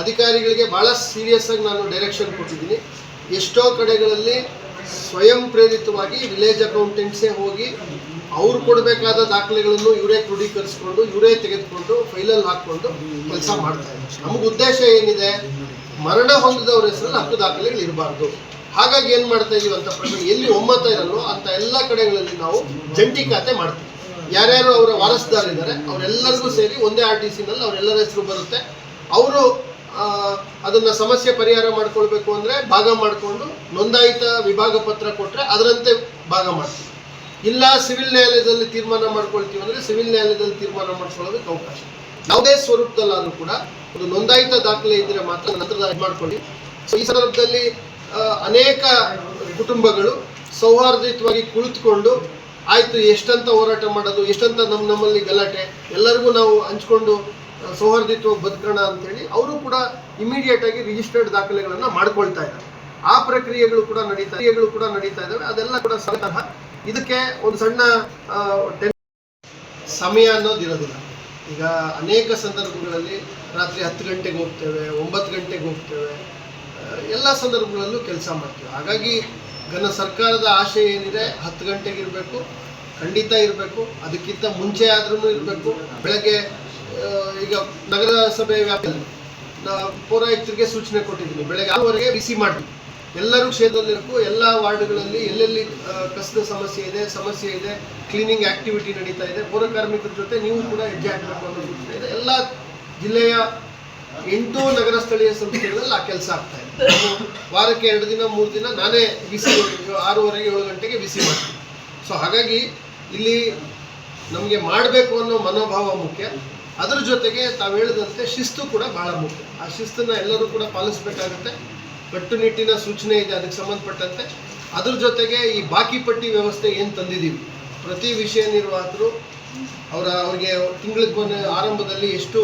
ಅಧಿಕಾರಿಗಳಿಗೆ ಭಾಳ ಸೀರಿಯಸ್ ಆಗಿ ನಾನು ಡೈರೆಕ್ಷನ್ ಕೊಟ್ಟಿದ್ದೀನಿ. ಎಷ್ಟೋ ಕಡೆಗಳಲ್ಲಿ ಸ್ವಯಂ ಪ್ರೇರಿತವಾಗಿ ವಿಲೇಜ್ ಅಕೌಂಟೆಂಟ್ಸೇ ಹೋಗಿ ಅವ್ರು ಕೊಡಬೇಕಾದ ದಾಖಲೆಗಳನ್ನು ಇವರೇ ಕ್ರೋಢೀಕರಿಸ್ಕೊಂಡು ಇವರೇ ತೆಗೆದುಕೊಂಡು ಫೈಲಲ್ಲಿ ಹಾಕ್ಕೊಂಡು ಕೆಲಸ ಮಾಡ್ತಾ ಇದ್ದಾರೆ. ನಮಗೆ ಉದ್ದೇಶ ಏನಿದೆ, ಮರಣ ಹೊಂದಿದವ್ರ ಹೆಸರಲ್ಲಿ ಹಕ್ಕು ದಾಖಲೆಗಳು ಇರಬಾರ್ದು. ಹಾಗಾಗಿ ಏನು ಮಾಡ್ತಾ ಇದೀವಿ ಅಂತ ಪ್ರಶ್ನೆ, ಎಲ್ಲಿ ಒಮ್ಮತ ಇರಲ್ವೋ ಅಂತ ಎಲ್ಲ ಕಡೆಗಳಲ್ಲಿ ನಾವು ಜಂಟಿ ಖಾತೆ ಮಾಡ್ತೀವಿ. ಯಾರ್ಯಾರು ಅವರ ವಾರಸುದಾರಿದ್ದಾರೆ ಅವರೆಲ್ಲರಿಗೂ ಸೇರಿ ಒಂದೇ RTCನಲ್ಲಿ ಅವರೆಲ್ಲರ ಹೆಸರು ಬರುತ್ತೆ. ಅವರು ಅದನ್ನು ಸಮಸ್ಯೆ ಪರಿಹಾರ ಮಾಡ್ಕೊಳ್ಬೇಕು ಅಂದರೆ ಭಾಗ ಮಾಡಿಕೊಂಡು ನೋಂದಾಯಿತ ವಿಭಾಗ ಪತ್ರ ಕೊಟ್ಟರೆ ಅದರಂತೆ ಭಾಗ ಮಾಡ್ತೀವಿ. ಇಲ್ಲ ಸಿವಿಲ್ ನ್ಯಾಯಾಲಯದಲ್ಲಿ ತೀರ್ಮಾನ ಮಾಡ್ಕೊಳ್ತೀವಿ ಅಂದರೆ ಸಿವಿಲ್ ನ್ಯಾಯಾಲಯದಲ್ಲಿ ತೀರ್ಮಾನ ಮಾಡ್ಕೊಳ್ಳೋದಕ್ಕೆ ಅವಕಾಶ. ಯಾವುದೇ ಸ್ವರೂಪದಲ್ಲಾದರೂ ಕೂಡ ಒಂದು ನೋಂದಾಯಿತ ದಾಖಲೆ ಇದ್ದರೆ ಮಾತ್ರ ನಂತರ ಮಾಡ್ಕೊಳ್ಳಿ. ಸೊ ಈ ಸಂದರ್ಭದಲ್ಲಿ ಅನೇಕ ಕುಟುಂಬಗಳು ಸೌಹಾರ್ದಯುತವಾಗಿ ಕುಳಿತುಕೊಂಡು ಆಯಿತು ಎಷ್ಟಂತ ಹೋರಾಟ ಮಾಡೋದು, ಎಷ್ಟಂತ ನಮ್ಮಲ್ಲಿ ಗಲಾಟೆ, ಎಲ್ಲರಿಗೂ ನಾವು ಹಂಚ್ಕೊಂಡು ಸೌಹಾರ್ದಯುತವಾಗಿ ಬದುಕೋಣ ಅಂತೇಳಿ ಅವರು ಕೂಡ ಇಮಿಡಿಯೇಟ್ ಆಗಿ ರಿಜಿಸ್ಟರ್ಡ್ ದಾಖಲೆಗಳನ್ನು ಮಾಡ್ಕೊಳ್ತಾ ಇದ್ದಾರೆ. ಆ ಪ್ರಕ್ರಿಯೆಗಳು ಕೂಡ ನಡೀತಾ ಇದ್ದಾವೆ. ಅದೆಲ್ಲ ಕೂಡ ಸರಳ. ಇದಕ್ಕೆ ಒಂದು ಸಣ್ಣ ಸಮಯ ಅನ್ನೋದಿರೋದಿಲ್ಲ. ಈಗ ಅನೇಕ ಸಂದರ್ಭಗಳಲ್ಲಿ ರಾತ್ರಿ 10 ಗಂಟೆಗೆ ಹೋಗ್ತೇವೆ, 9 ಗಂಟೆಗೆ ಹೋಗ್ತೇವೆ, ಎಲ್ಲ ಸಂದರ್ಭಗಳಲ್ಲೂ ಕೆಲಸ ಮಾಡ್ತೇವೆ. ಹಾಗಾಗಿ ಸರ್ಕಾರದ ಆಶೆ ಏನಿದೆ 10 ಗಂಟೆಗೆ ಇರಬೇಕು, ಖಂಡಿತ ಇರಬೇಕು. ಅದಕ್ಕಿಂತ ಮುಂಚೆ ಆದ್ರೂ ಇರಬೇಕು. ಬೆಳಗ್ಗೆ ಈಗ ನಗರಸಭೆ ವ್ಯಾಪ್ತಿಯಲ್ಲಿ ಪೌರಾಯುಕ್ತರಿಗೆ ಸೂಚನೆ ಕೊಟ್ಟಿದ್ದೀನಿ, ಬೆಳಗ್ಗೆ 6 ಬಿಸಿ ಮಾಡಿ ಎಲ್ಲರೂ ಕ್ಷೇತ್ರದಲ್ಲಿರಬೇಕು. ಎಲ್ಲ ವಾರ್ಡ್ಗಳಲ್ಲಿ ಎಲ್ಲೆಲ್ಲಿ ಕಸದ ಸಮಸ್ಯೆ ಇದೆ, ಕ್ಲೀನಿಂಗ್ ಆಕ್ಟಿವಿಟಿ ನಡೀತಾ ಇದೆ. ಪೌರ ಕಾರ್ಮಿಕರ ಜೊತೆ ನೀವು ಕೂಡ ಹೆಜ್ಜೆ ಹಾಕಬೇಕು ಅನ್ನೋ ಸೂಚನೆ ಇದೆ. ಎಲ್ಲ ಜಿಲ್ಲೆಯ 8 ನಗರ ಸ್ಥಳೀಯ ಸಂಸ್ಥೆಗಳಲ್ಲಿ ಆ ಕೆಲಸ ಆಗ್ತಾ ಇದೆ. ವಾರಕ್ಕೆ 2 ದಿನ 3 ದಿನ ನಾನೇ ಬಿಸಿ 6:30 7 ಗಂಟೆಗೆ ಬಿಸಿ ಮಾಡ್ತೀನಿ. ಸೊ ಹಾಗಾಗಿ ಇಲ್ಲಿ ನಮಗೆ ಮಾಡಬೇಕು ಅನ್ನೋ ಮನೋಭಾವ ಮುಖ್ಯ. ಅದರ ಜೊತೆಗೆ ತಾವು ಹೇಳಿದಂತೆ ಶಿಸ್ತು ಕೂಡ ಬಹಳ ಮುಖ್ಯ. ಆ ಶಿಸ್ತನ್ನು ಎಲ್ಲರೂ ಕೂಡ ಪಾಲಿಸಬೇಕಾಗುತ್ತೆ. ಕಟ್ಟುನಿಟ್ಟಿನ ಸೂಚನೆ ಇದೆ ಅದಕ್ಕೆ ಸಂಬಂಧಪಟ್ಟಂತೆ. ಅದ್ರ ಜೊತೆಗೆ ಈ ಬಾಕಿ ಪಟ್ಟಿ ವ್ಯವಸ್ಥೆ ಏನು ತಂದಿದ್ದೀವಿ, ಪ್ರತಿ ವಿಷಯ ನಿರ್ವಾಹಕರು ಅವ್ರಿಗೆ ತಿಂಗಳಿಗೆ ಆರಂಭದಲ್ಲಿ ಎಷ್ಟು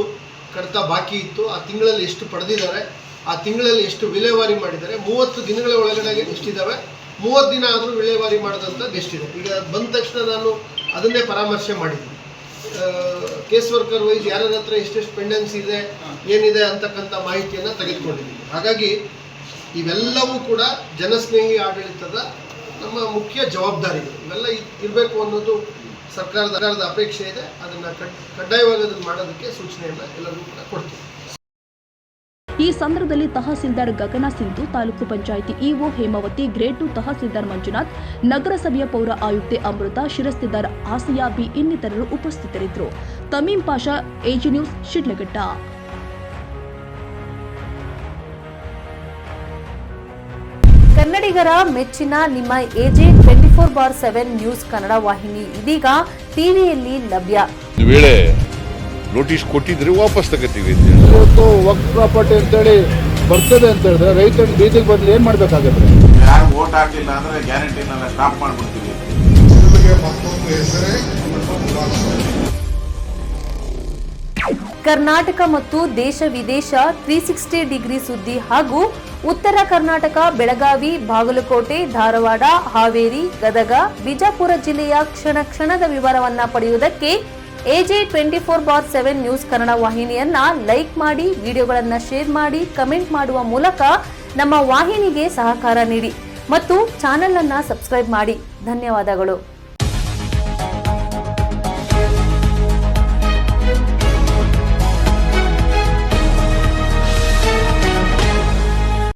ಕಡತ ಬಾಕಿ ಇತ್ತು, ಆ ತಿಂಗಳಲ್ಲಿ ಎಷ್ಟು ಪಡೆದಿದ್ದಾರೆ, ಆ ತಿಂಗಳಲ್ಲಿ ಎಷ್ಟು ವಿಲೇವಾರಿ ಮಾಡಿದ್ದಾರೆ, 30 ದಿನಗಳ ಒಳಗಡೆ ಎಷ್ಟಿದ್ದಾವೆ, 30 ದಿನ ಆದರೂ ವಿಲೇವಾರಿ ಮಾಡಿದಂಥದ್ದು ಎಷ್ಟಿದೆ. ಈಗ ಬಂದ ತಕ್ಷಣ ನಾನು ಅದನ್ನೇ ಪರಾಮರ್ಶೆ ಮಾಡಿದ್ದೀನಿ. ಕೇಸ್ ವರ್ಕರ್ ವೈಸ್ ಯಾರ ಹತ್ರ ಎಷ್ಟೆಷ್ಟು ಪೆಂಡೆನ್ಸಿ ಇದೆ, ಏನಿದೆ ಅಂತಕ್ಕಂಥ ಮಾಹಿತಿಯನ್ನು ತೆಗೆದುಕೊಂಡಿದ್ದೀನಿ. ಹಾಗಾಗಿ ಇವೆಲ್ಲವೂ ಕೂಡ ಜನಸ್ನೇಹಿ ಆಡಳಿತದ ನಮ್ಮ ಮುಖ್ಯ ಜವಾಬ್ದಾರಿಗಳು. ಇವೆಲ್ಲ ಇರಬೇಕು ಅನ್ನೋದು ಸರ್ಕಾರದ ಅಪೇಕ್ಷೆ ಇದೆ. ಅದನ್ನು ಕಡ್ಡಾಯವಾಗಿ ಅದನ್ನು ಮಾಡೋದಕ್ಕೆ ಸೂಚನೆಯನ್ನು ಎಲ್ಲರಿಗೂ ಕೂಡ ಕೊಡ್ತೀವಿ. ಈ ಸಂದರ್ಭದಲ್ಲಿ ತಹಸೀಲ್ದಾರ್ ಗಗನ ಸಿಂಧು, ತಾಲೂಕು ಪಂಚಾಯಿತಿ ಇಒ ಹೇಮಾವತಿ, ಗ್ರೇಡ್ 2 ತಹಸೀಲ್ದಾರ್ ಮಂಜುನಾಥ್, ನಗರಸಭೆಯ ಪೌರ ಆಯುಕ್ತೆ ಅಮೃತ, ಶಿರಸ್ತೆದಾರ್ ಆಸಿಯಾ ಬಿ ಇನ್ನಿತರರು ಉಪಸ್ಥಿತರಿದ್ದರು. ತಮೀಂ ಪಾಷಾ, ಎಜಿ ನ್ಯೂಸ್, ಶಿಡ್ಲಘಟ್ಟ. ಕನ್ನಡಿಗರ ಮೆಚ್ಚಿನ ನಿಮ್ಮ ಎಜೆ 24/7 ನ್ಯೂಸ್ ಕನ್ನಡ ವಾಹಿನಿ ಇದೀಗ ಟಿವಿಯಲ್ಲಿ ಲಭ್ಯ. ವೇಳೆ ನೋಟಿಸ್ ಕೊಟ್ಟಿದ್ರೆ ವಾಪಸ್ ತಗೋತೀವಿ ಅಂತ ಹೇಳಿ. ಇವತ್ತು ವಕ್ಫ್ ಪ್ರಾಪರ್ಟಿ ಅಂತೇಳಿ ಬರ್ತದೆ ಅಂತ ಹೇಳಿದ್ರೆ ರೈತರು ಬೀದಿಗೆ ಬಂದು ಏನು ಮಾಡಬೇಕಾಗತ್ತೆ? ಯಾರು ವೋಟ್ ಹಾಕಲಿಲ್ಲ ಅಂದ್ರೆ ಗ್ಯಾರಂಟಿನೆಲ್ಲ ಸ್ಟಾಪ್ ಮಾಡ್ಬಿಡ್ತೀವಿ. ಕರ್ನಾಟಕ ಮತ್ತು ದೇಶ ವಿದೇಶ 360 ಡಿಗ್ರಿ ಸುದ್ದಿ ಹಾಗೂ ಉತ್ತರ ಕರ್ನಾಟಕ ಬೆಳಗಾವಿ, ಬಾಗಲಕೋಟೆ, ಧಾರವಾಡ, ಹಾವೇರಿ, ಗದಗ, ಬಿಜಾಪುರ ಜಿಲ್ಲೆಯ ಕ್ಷಣ ಕ್ಷಣದ ವಿವರವನ್ನ ಪಡೆಯುವುದಕ್ಕೆ AJ 24/7 ನ್ಯೂಸ್ ಕನ್ನಡ ವಾಹಿನಿಯನ್ನ ಲೈಕ್ ಮಾಡಿ, ವಿಡಿಯೋಗಳನ್ನ ಶೇರ್ ಮಾಡಿ, ಕಮೆಂಟ್ ಮಾಡುವ ಮೂಲಕ ನಮ್ಮ ವಾಹಿನಿಗೆ ಸಹಕಾರ ನೀಡಿ ಮತ್ತು ಚಾನೆಲ್ ಅನ್ನ ಸಬ್ಸ್ಕ್ರೈಬ್ ಮಾಡಿ. ಧನ್ಯವಾದಗಳು.